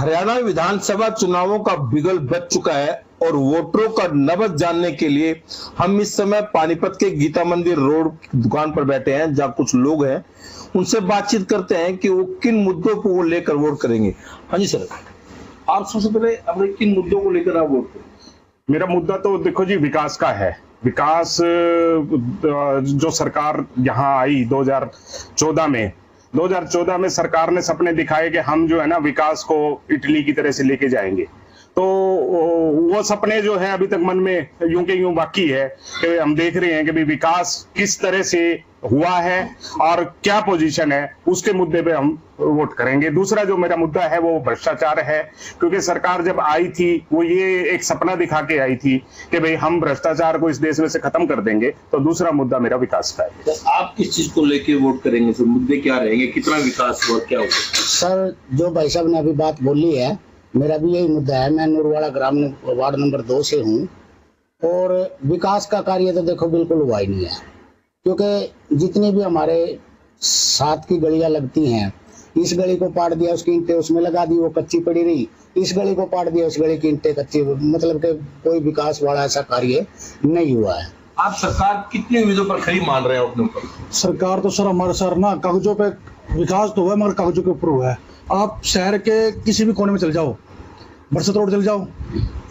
हरियाणा विधानसभा चुनावों का बिगल बज चुका है और वोटरों का नब्ज जानने के लिए हम इस समय पानीपत के गीता मंदिर रोड दुकान पर बैठे हैं, जहां कुछ लोग हैं। उनसे बातचीत करते हैं कि वो किन मुद्दों को वो लेकर वोट करेंगे। हाँ जी सर, आप सबसे पहले अपने किन मुद्दों को लेकर आप वोट करेंगे? मेरा मुद्दा तो देखो जी, विकास का है। विकास जो सरकार यहाँ आई 2014 में सरकार ने सपने दिखाए कि हम जो है ना विकास को इटली की तरह से लेके जाएंगे। तो वो सपने जो है अभी तक मन में यूं के यूं बाकी है कि हम देख रहे हैं कि भाई विकास किस तरह से हुआ है और क्या पोजीशन है, उसके मुद्दे पे हम वोट करेंगे। दूसरा जो मेरा मुद्दा है वो भ्रष्टाचार है, क्योंकि सरकार जब आई थी वो ये एक सपना दिखा के आई थी कि भाई हम भ्रष्टाचार को इस देश में से खत्म कर देंगे। तो दूसरा मुद्दा मेरा विकास का है। तो आप किस चीज को लेके वोट करेंगे सर? मुद्दे क्या रहेंगे, कितना विकास और क्या होगा? सर, जो भाई साहब ने अभी बात बोली है, मेरा भी यही मुद्दा है। मैं नूरवाड़ा ग्राम वार्ड नंबर 2 से हूँ और विकास का कार्य तो देखो बिल्कुल हुआ ही नहीं है, क्योंकि जितनी भी हमारे साथ की गलियां लगती हैं, इस गली को पाट दिया, उसकी ईंटें उसमें लगा दी, वो कच्ची पड़ी रही। इस गली को पाट दिया, उस गली की ईंटें कच्ची, मतलब कि कोई विकास वाला ऐसा कार्य नहीं हुआ है। आप सरकार कितनी उम्मीदों पर खरी मान रहे हैं अपने ऊपर? सरकार तो सर हमारे सर ना कागजों पे विकास तो हुआ है, मगर कागजों के ऊपर हुआ है। आप शहर के किसी भी कोने में चले जाओ, बरसत रोड चले जाओ,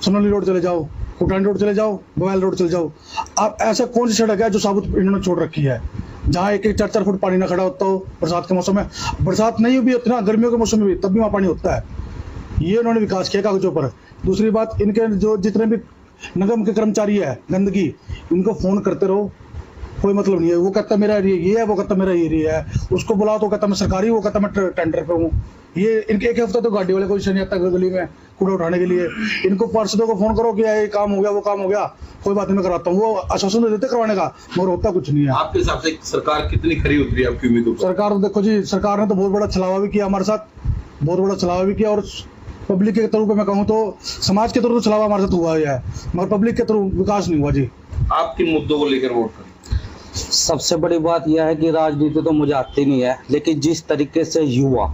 सोनाली रोड चले जाओ, कुटानी रोड चले जाओ, मोबाइल रोड चले जाओ, आप ऐसा कौन सी सड़क है जो साबुत इन्होंने छोड़ रखी है, जहाँ 1-4 फुट पानी ना खड़ा होता हो? बरसात के मौसम में, बरसात नहीं भी उतना, गर्मियों के मौसम में भी, तब भी वहाँ पानी होता है। ये उन्होंने विकास किया कागजों पर। दूसरी बात, इनके जो जितने भी निगम के कर्मचारी है, गंदगी, इनको फोन करते रहो, कोई मतलब नहीं है। वो कहता मेरा एरिया ये है, वो कहता मेरा एरिया है, उसको बुलाओ तो कहता मैं सरकारी, वो कहता मैं टेंडर पे हूँ। ये इनके एक हफ्ता तो गाड़ी वाले कोई नहीं आता गली में कूड़ा उठाने के लिए। इनको पार्षदों को फोन करो कि ये काम हो गया, वो काम हो गया, कोई बात नहीं मैं कराता हूँ, वो आश्वासन देते करवाने का, मगर होता कुछ नहीं है। आपके हिसाब से सरकार कितनी खरी उतरी आपकी उम्मीदों पर? सरकार तो देखो जी, सरकार ने तो बहुत बड़ा छलावा भी किया हमारे साथ, बहुत बड़ा छलावा भी किया। और पब्लिक के थ्रू पे मैं कहूँ तो समाज के थ्रू तो छलावा हमारे साथ हुआ है, मगर पब्लिक के थ्रू विकास नहीं हुआ जी। आप किन मुद्दों को लेकर वोट करें? सबसे बड़ी बात यह है कि राजनीति तो मुझे आती नहीं है, लेकिन जिस तरीके से युवा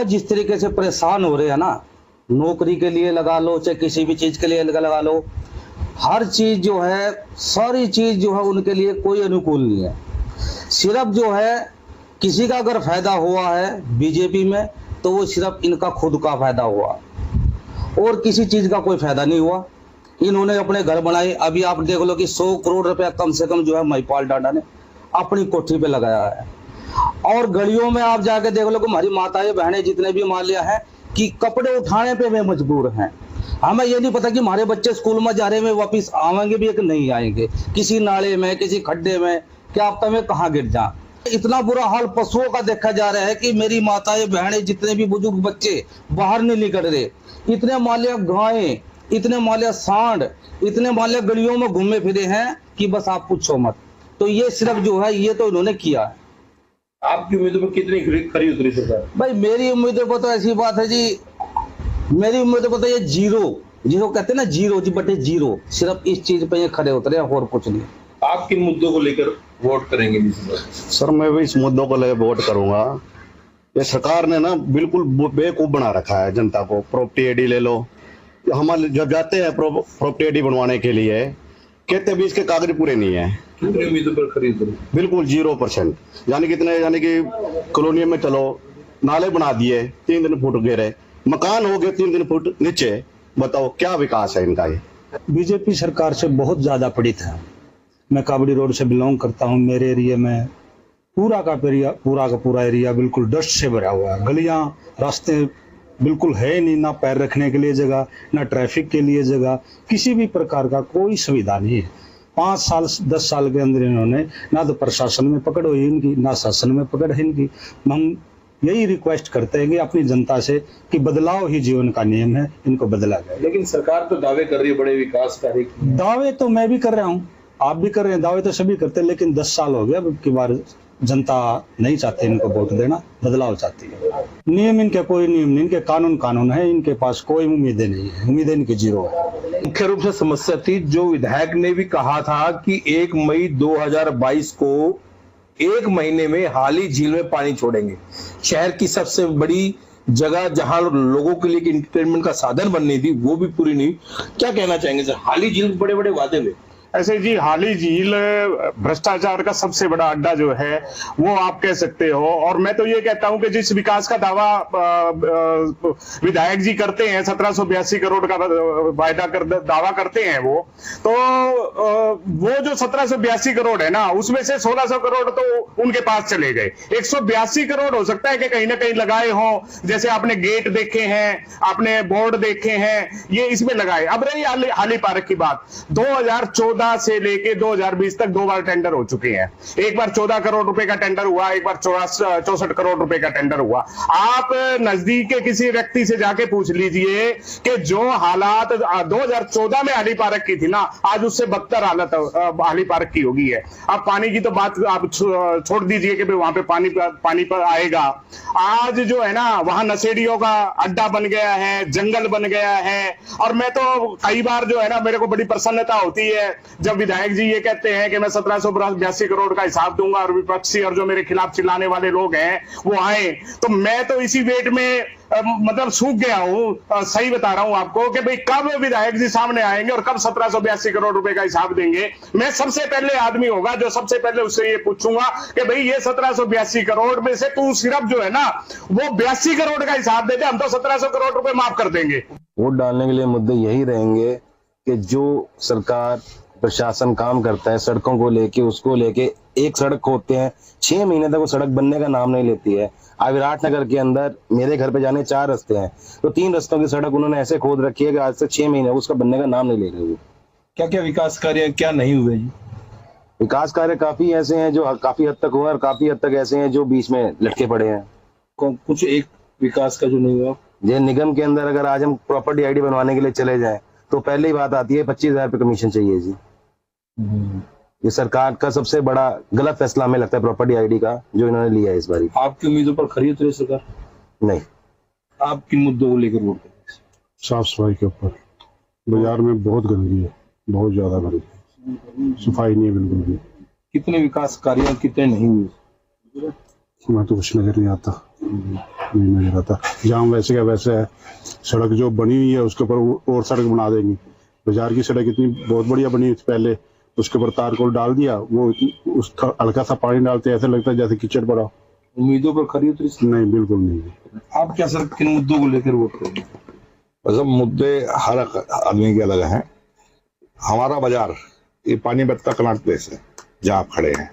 जिस तरीके से परेशान हो रहे हैं ना, नौकरी के लिए लगा लो चाहे किसी भी चीज के लिए लगा लो, हर चीज जो है, सारी चीज जो है उनके लिए कोई अनुकूल नहीं है। सिर्फ जो है किसी का अगर फायदा हुआ है बीजेपी में तो वो सिर्फ इनका खुद का फायदा हुआ और किसी चीज का कोई फायदा नहीं हुआ। इन्होंने अपने घर बनाए, अभी आप देख लो कि 100 करोड़ रुपया कम से कम जो है महिपाल डाडा ने अपनी कोठी पे लगाया है। और गलियों में आप जाके देख लो कि हमारी माताएं बहनें जितने भी मान लिया है कि कपड़े उठाने पे वे मजबूर हैं। हमें ये नहीं पता कि हमारे बच्चे स्कूल में जा रहे हैं, वापिस आएंगे भी कि नहीं आएंगे, किसी नाले में किसी खड्डे में क्या पता में कहाँ गिर जा। इतना बुरा हाल पशुओं का देखा जा रहा है कि मेरी माताएं बहनें जितने भी बुजुर्ग बच्चे बाहर नहीं निकल रहे। इतने मालिया गायें, इतने मालिया सांड, इतने मालिया गलियों में घूमे फिरे हैं कि बस आप पूछो मत। तो ये सिर्फ जो है ये तो इन्होंने किया है। आपकी उम्मीदों पर कितनी खरी उतरी सरकार? भाई मेरी उम्मीदों पर तो ऐसी बात है जी, मेरी उम्मीदों पर तो ये जीरो, जिसको कहते हैं ना जीरो जी बटे जीरो, सिर्फ इस चीज पे ये खड़े उतरे और कुछ नहीं। आप किन मुद्दों को लेकर वोट करेंगे? सर, मैं भी इस मुद्दों को लेकर वोट करूंगा। ये सरकार ने ना बिल्कुल बेवकूफ बना रखा है जनता को। प्रॉपर्टी आईडी ले लो, हमारे जब जाते हैं प्रॉपर्टी आईडी बनवाने के लिए, कहते भी इसके कागज पूरे नहीं है। कितनी उम्मीदों पर खरी उतरी? बिल्कुल 0%। यानी कि कॉलोनी में चलो, नाले बना दिए 3 फुट गिरे, मकान हो गए 3 फुट नीचे। बताओ क्या विकास है इनका? ये बीजेपी सरकार से बहुत ज्यादा पीड़ित है। मैं काबड़ी रोड से बिलोंग करता हूँ। मेरे एरिया में पूरा का पूरा एरिया बिल्कुल डस्ट से भरा हुआ है। गलियां, रास्ते बिल्कुल है नहीं, ना पैर रखने के लिए जगह, ना ट्रैफिक के लिए जगह, किसी भी प्रकार का कोई सुविधा नहीं है। 5 साल 10 साल के अंदर इन्होंने ना तो प्रशासन में पकड़ हुई इनकी, ना शासन में पकड़ है इनकी। हम यही रिक्वेस्ट करते हैं कि अपनी जनता से कि बदलाव ही जीवन का नियम है, इनको बदला जाए। लेकिन सरकार तो दावे कर रही है बड़े विकास कार्य। दावे तो मैं भी कर रहा हूँ, आप भी कर रहे हैं, दावे तो सभी करते हैं, लेकिन 10 साल हो गया। अब की बार जनता नहीं चाहती इनको वोट देना, बदलाव चाहती है। नियम इनके कोई नियम नहीं, इनके कानून है, इनके पास कोई उम्मीदें नहीं है, उम्मीदें इनकी जीरो है। मुख्य रूप से समस्या थी, जो विधायक ने भी कहा था कि 1 मई 2022 को 1 महीने में हाली झील में पानी छोड़ेंगे। शहर की सबसे बड़ी जगह जहां लोगों के लिए इंटरटेनमेंट का साधन बननी थी वो भी पूरी नहीं। क्या कहना चाहेंगे सर? हाल ही झील बड़े बड़े वादे हुए। ऐसे जी हाली झील भ्रष्टाचार का सबसे बड़ा अड्डा जो है वो आप कह सकते हो। और मैं तो ये कहता हूं कि जिस विकास का दावा विधायक जी करते हैं, 1782 करोड़ का वायदा कर दावा करते हैं वो, तो वो जो 1782 करोड़ है ना, उसमें से 1600 करोड़ तो उनके पास चले गए। 182 करोड़ हो सकता है कि कहीं ना कहीं लगाए हों, जैसे आपने गेट देखे हैं, आपने बोर्ड देखे हैं, ये इसमें लगाए। अब रही हाली पार्क की बात, 2014 से लेके 2020 तक 2 बार टेंडर हो चुके हैं। एक बार 14 करोड़ रुपए का टेंडर हुआ, एक बार 64 करोड़ रुपए का टेंडर हुआ। आप नजदीक के किसी व्यक्ति से जाके पूछ लीजिए कि जो हालात 2014 में हाली पार्क की थी ना, आज उससे बदतर हालत हाली पार्क की होगी है। अब पानी की तो बात आप छोड़ दीजिए कि वहां पे पानी पर आएगा। आज जो है ना, वहां नशेड़ियों का अड्डा बन गया है, जंगल बन गया है। और मैं तो कई बार जो है ना, मेरे को बड़ी प्रसन्नता होती है जब विधायक जी ये कहते हैं कि मैं 1782 करोड़ का हिसाब दूंगा और विपक्षी और जो मेरे खिलाफ चिल्लाने वाले लोग हैं वो आए। तो मैं तो इसी वेट में मतलब सूख गया हूं। सही बता रहा हूं आपको कि भाई कब विधायक जी सामने आएंगे और कब 1782 करोड़ रुपए का हिसाब देंगे। मैं सबसे पहले आदमी होगा जो सबसे पहले उससे ये पूछूंगा कि भाई ये 1782 करोड़ में से तू सिर्फ जो है ना वो 82 करोड़ का हिसाब दे दे, हम तो 1700 करोड़ रुपए माफ कर देंगे। वोट डालने के लिए मुद्दे यही रहेंगे कि जो सरकार प्रशासन काम करता है सड़कों को लेके, उसको लेके एक सड़क खोदते हैं, 6 महीने तक वो सड़क बनने का नाम नहीं लेती है। आज विराटनगर के अंदर मेरे घर पे जाने 4 रास्ते हैं, तो 3 रास्तों की सड़क उन्होंने ऐसे खोद रखी है कि आज से 6 महीने उसका बनने का नाम नहीं ले रहे। क्या क्या विकास कार्य क्या नहीं हुए जी? विकास कार्य काफी ऐसे हैं जो काफी हद तक हुआ और काफी हद तक ऐसे हैं जो बीच में लटके पड़े हैं। कुछ एक विकास का जो नहीं हुआ, ये निगम के अंदर अगर आज हम प्रॉपर्टी आईडी बनवाने के लिए चले जाएं तो पहले ही बात आती है 25,000 रुपये कमीशन चाहिए जी। ये सरकार का सबसे बड़ा गलत फैसला हमें लगता है प्रॉपर्टी आईडी का जो इन्होंने लिया है इस बार। आपकी उम्मीदों पर खरी उतरी सरकार? नहीं। आप किन मुद्दों को लेकर वोट करेंगे? साफ सफाई के ऊपर। बाजार में बहुत गंदगी है, बहुत ज्यादा गंदगी, सफाई नहीं है बिल्कुल भी। कितने विकास कार्य कितने नहीं हुए? मैं तो कुछ नजर नहीं आता, नहीं नजर आता। जहाँ वैसे का वैसे है, सड़क जो बनी हुई है उसके ऊपर और सड़क बना देंगी। बाजार की सड़क इतनी बहुत बढ़िया बनी हुई थी पहले, उसके ऊपर तारकोल डाल दिया, वो उस हल्का सा पानी डालते ऐसे लगता है जैसे कीचड़ पड़ा। उम्मीदों पर खरी उतरी? नहीं, बिल्कुल नहीं। आप क्या सर किन मुद्दों को लेकर वोट करेंगे? सब मुद्दे हर आदमी के अलग हैं। हमारा बाजार ये पानीपत का कनाट प्लेस है जहाँ आप खड़े हैं,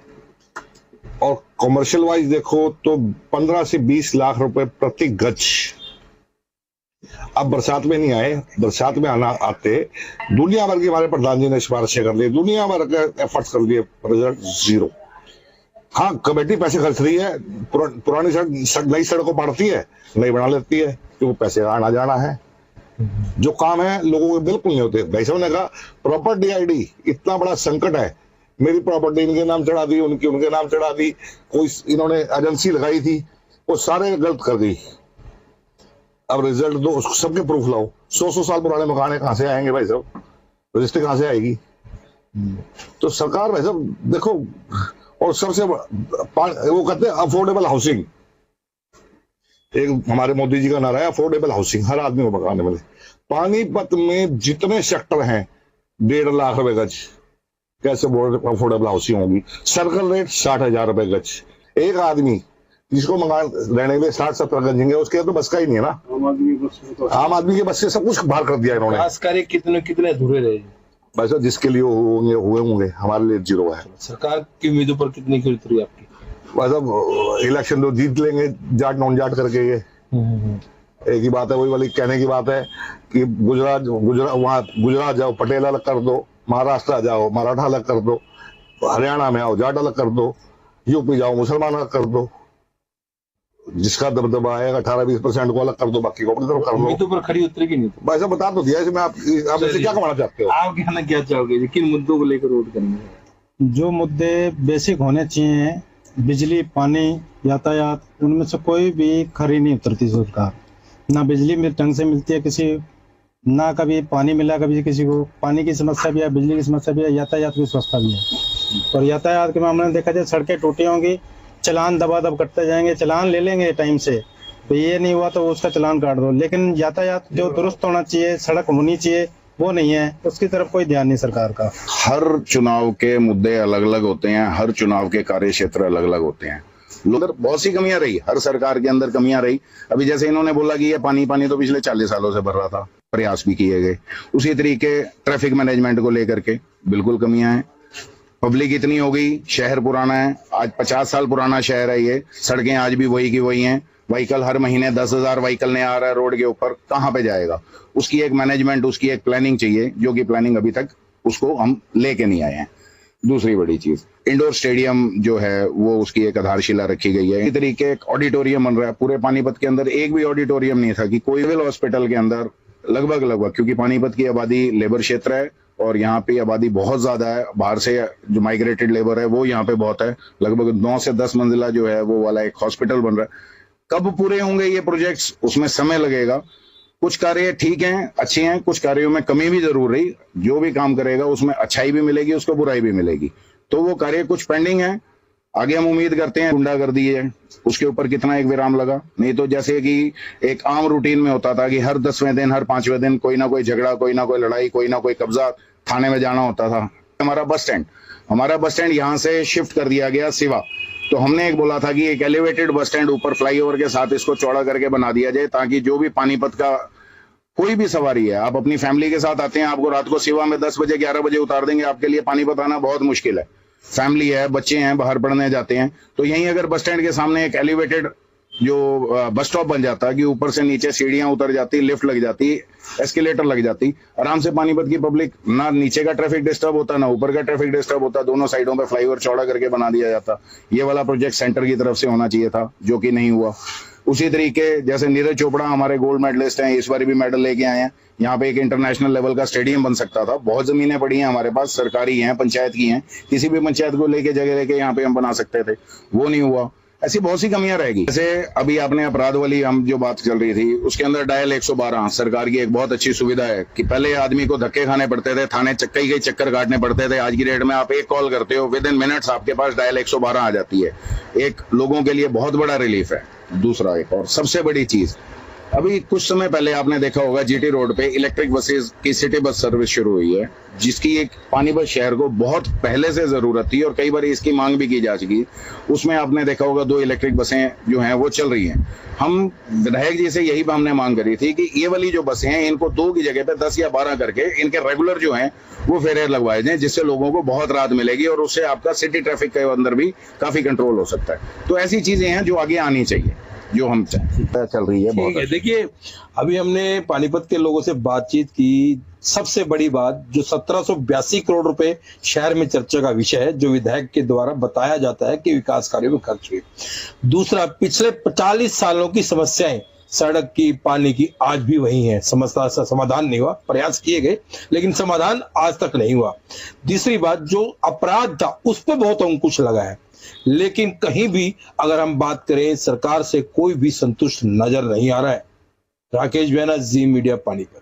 और कॉमर्शियल वाइज देखो तो 15 से 20 लाख रुपए प्रति गज। अब बरसात में नहीं आए, बरसात में आते दुनिया भर की हमारे प्रधान जी ने सिफारिशें कर दी, दुनिया भर के एफर्ट्स कर दिए, रिजल्ट 0। हाँ, कमेटी पैसे खर्च रही है, पुरानी सड़क नई सड़क को पड़ती है, नई बना लेती है, क्योंकि पैसे आना जाना है। जो काम है लोगों के बिल्कुल नहीं होते। भाई साहब ने कहा प्रॉपर्टी आईडी इतना बड़ा संकट है, मेरी प्रॉपर्टी इनके नाम चढ़ा दी, उनकी उनके नाम चढ़ा दी, कोई इन्होंने एजेंसी लगाई थी वो सारे गलत कर गई। अब रिजल्ट दो, उसको सबके प्रूफ लाओ। 100 साल पुराने मकान कहां से आएंगे भाई साहब, रजिस्ट्री कहां से आएगी? तो सरकार भाई साहब देखो, और सबसे वो कहते हैं अफोर्डेबल हाउसिंग, एक हमारे मोदी जी का नारा है अफोर्डेबल हाउसिंग, हर आदमी को मकान मिले। पानीपत में जितने सेक्टर हैं 1.5 लाख रुपए गज, कैसे अफोर्डेबल हाउसिंग होगी? सर्कल रेट 60,000 रुपए गज। एक आदमी जिसको मकान रहने के लिए 60-70 गज देंगे, उसके तो बस का ही नहीं है ना। आम आदमी के बस से सब कुछ बाहर कर दिया इन्होंने। विकास कार्य कितने कितने अधूरे रहे? बस जिसके लिए हुए होंगे, हमारे लिए 0 है। सरकार की उम्मीदों पर कितनी खरी उतरी आपकी? बस इलेक्शन तो जीत लेंगे जाट नॉन जाट करके। ये एक ही बात है, वही वाली कहने की बात है कि गुजरात जाओ पटेल अलग कर दो, महाराष्ट्र आ जाओ मराठा अलग कर दो, हरियाणा में आओ जाट अलग कर दो, यूपी जाओ मुसलमान अलग कर दो, जिसका दबदबा आएगा 18-20% को अलग कर दो, बाकी को अपनी तरफ कर लो। उम्मीदों पर खरी उतरेगी नहीं? भाई साहब बता तो दिया, इसमें आप इससे क्या कमाना चाहते हो? आप कहना क्या चाहोगे, किन मुद्दों को लेकर वोट करेंगे? जो मुद्दे बेसिक होने चाहिए, बिजली, पानी, यातायात, उनमें से कोई भी खरी नहीं उतरती सरकार। ना बिजली में ढंग से मिलती है किसी, ना कभी पानी मिला कभी किसी को। पानी की समस्या भी है, बिजली की समस्या भी है, यातायात की समस्या भी है। और यातायात के मामले में देखा जाए, सड़कें टूटी होंगी, चलान दबादब करते जाएंगे, चलान ले लेंगे टाइम से, तो ये नहीं हुआ तो उसका चालान काट दो, लेकिन यातायात जो दुरुस्त होना चाहिए, सड़क होनी चाहिए, वो नहीं है, उसकी तरफ कोई ध्यान नहीं सरकार का। हर चुनाव के मुद्दे अलग अलग होते हैं, हर चुनाव के कार्य क्षेत्र अलग अलग होते हैं। उधर बहुत सी कमियां रही, हर सरकार के अंदर कमियां रही। अभी जैसे इन्होंने बोला कि ये पानी तो पिछले 40 सालों से भर रहा था, प्रयास भी किए गए। उसी तरीके ट्रैफिक मैनेजमेंट को लेकर के बिल्कुल कमियां हैं। पब्लिक इतनी हो गई, शहर पुराना है, आज 50 साल पुराना शहर है ये, सड़कें आज भी वही की वही हैं। व्हीकल हर महीने 10,000 व्हीकल ने आ रहा है रोड के ऊपर, कहाँ पे जाएगा? उसकी एक मैनेजमेंट, उसकी एक प्लानिंग चाहिए, जो कि प्लानिंग अभी तक उसको हम लेके नहीं आए हैं। दूसरी बड़ी चीज, इंडोर स्टेडियम जो है वो उसकी एक आधारशिला रखी गई है। इसी तरीके एक ऑडिटोरियम बन रहा है। पूरे पानीपत के अंदर एक भी ऑडिटोरियम नहीं था कि कोई भी हॉस्पिटल के अंदर लगभग, क्योंकि पानीपत की आबादी लेबर क्षेत्र है और यहाँ पे आबादी बहुत ज्यादा है, बाहर से जो माइग्रेटेड लेबर है वो यहाँ पे बहुत है। लगभग 9 से 10 मंजिला जो है वो वाला एक हॉस्पिटल बन रहा है। कब पूरे होंगे ये प्रोजेक्ट्स, उसमें समय लगेगा। कुछ कार्य ठीक हैं, अच्छे हैं, कुछ कार्यों में कमी भी जरूर रही। जो भी काम करेगा उसमें अच्छाई भी मिलेगी, उसको बुराई भी मिलेगी। तो वो कार्य कुछ पेंडिंग है, आगे हम उम्मीद करते हैं। गुंडागर्दी है, उसके ऊपर कितना एक विराम लगा। नहीं तो जैसे कि एक आम रूटीन में होता था कि हर 10वें दिन, हर 5वें दिन कोई ना कोई झगड़ा, कोई ना कोई लड़ाई, कोई ना कोई कब्जा, थाने में जाना होता था। हमारा बस स्टैंड यहाँ से शिफ्ट कर दिया गया सिवा। तो हमने एक बोला था कि एक एलिवेटेड बस स्टैंड ऊपर फ्लाईओवर के साथ इसको चौड़ा करके बना दिया जाए, ताकि जो भी पानीपत का कोई भी सवारी है, आप अपनी फैमिली के साथ आते हैं, आपको रात को सिवा में 10 बजे 11 बजे उतार देंगे, आपके लिए पानीपत आना बहुत मुश्किल है। फैमिली है, बच्चे हैं, बाहर पढ़ने जाते हैं, तो यहीं अगर बस स्टैंड के सामने एक एलिवेटेड जो बस स्टॉप बन जाता कि ऊपर से नीचे सीढ़ियां उतर जाती, लिफ्ट लग जाती, एस्केलेटर लग जाती, आराम से पानीपत की पब्लिक, ना नीचे का ट्रैफिक डिस्टर्ब होता, ना ऊपर का ट्रैफिक डिस्टर्ब होता, दोनों साइडों पे फ्लाईओवर चौड़ा करके बना दिया जाता। ये वाला प्रोजेक्ट सेंटर की तरफ से होना चाहिए था, जो कि नहीं हुआ। उसी तरीके जैसे नीरज चोपड़ा हमारे गोल्ड मेडलिस्ट हैं, इस बार भी मेडल लेके आए हैं। यहाँ पे एक इंटरनेशनल लेवल का स्टेडियम बन सकता था। बहुत जमीनें पड़ी हैं हमारे पास, सरकारी हैं, पंचायत की हैं, किसी भी पंचायत को लेके जगह लेके यहाँ पे हम बना सकते थे, वो नहीं हुआ। ऐसी बहुत सी कमियां रहेगी। जैसे अभी आपने अपराध वाली हम जो बात चल रही थी, उसके अंदर डायल 112 सरकार की एक बहुत अच्छी सुविधा है कि पहले आदमी को धक्के खाने पड़ते थे, थाने कई चक्कर काटने पड़ते थे। आज की डेट में आप एक कॉल करते हो, विद इन मिनट्स आपके पास डायल 112 आ जाती है। एक लोगों के लिए बहुत बड़ा रिलीफ है। दूसरा एक और सबसे बड़ी चीज, अभी कुछ समय पहले आपने देखा होगा जीटी रोड पे इलेक्ट्रिक बसेस की सिटी बस सर्विस शुरू हुई है, जिसकी एक पानीपत शहर को बहुत पहले से जरूरत थी और कई बार इसकी मांग भी की जा चुकी। उसमें आपने देखा होगा 2 इलेक्ट्रिक बसें जो हैं वो चल रही हैं। हम विधायक जी से यही हमने मांग करी थी कि ये वाली जो बसें हैं, इनको 2 की जगह पे 10 या 12 करके इनके रेगुलर जो हैं वो फेयर लगवाए जाए, जिससे लोगों को बहुत राहत मिलेगी और उससे आपका सिटी ट्रैफिक के अंदर भी काफी कंट्रोल हो सकता है। तो ऐसी चीजें हैं जो आगे आनी चाहिए, जो हम चल रही है। ठीक है, देखिए अभी हमने पानीपत के लोगों से बातचीत की। सबसे बड़ी बात जो 1782 करोड़ रुपए शहर में चर्चा का विषय है, जो विधायक के द्वारा बताया जाता है कि विकास कार्यों में खर्च हुए। दूसरा, पिछले 40 सालों की समस्याएं, सड़क की, पानी की, आज भी वही है। समस्या का समाधान नहीं हुआ, प्रयास किए गए लेकिन समाधान आज तक नहीं हुआ। तीसरी बात, जो अपराध था उस पर बहुत अंकुश लगा है, लेकिन कहीं भी अगर हम बात करें, सरकार से कोई भी संतुष्ट नजर नहीं आ रहा है। राकेश बैनर्जी, जी मीडिया, पानीपत।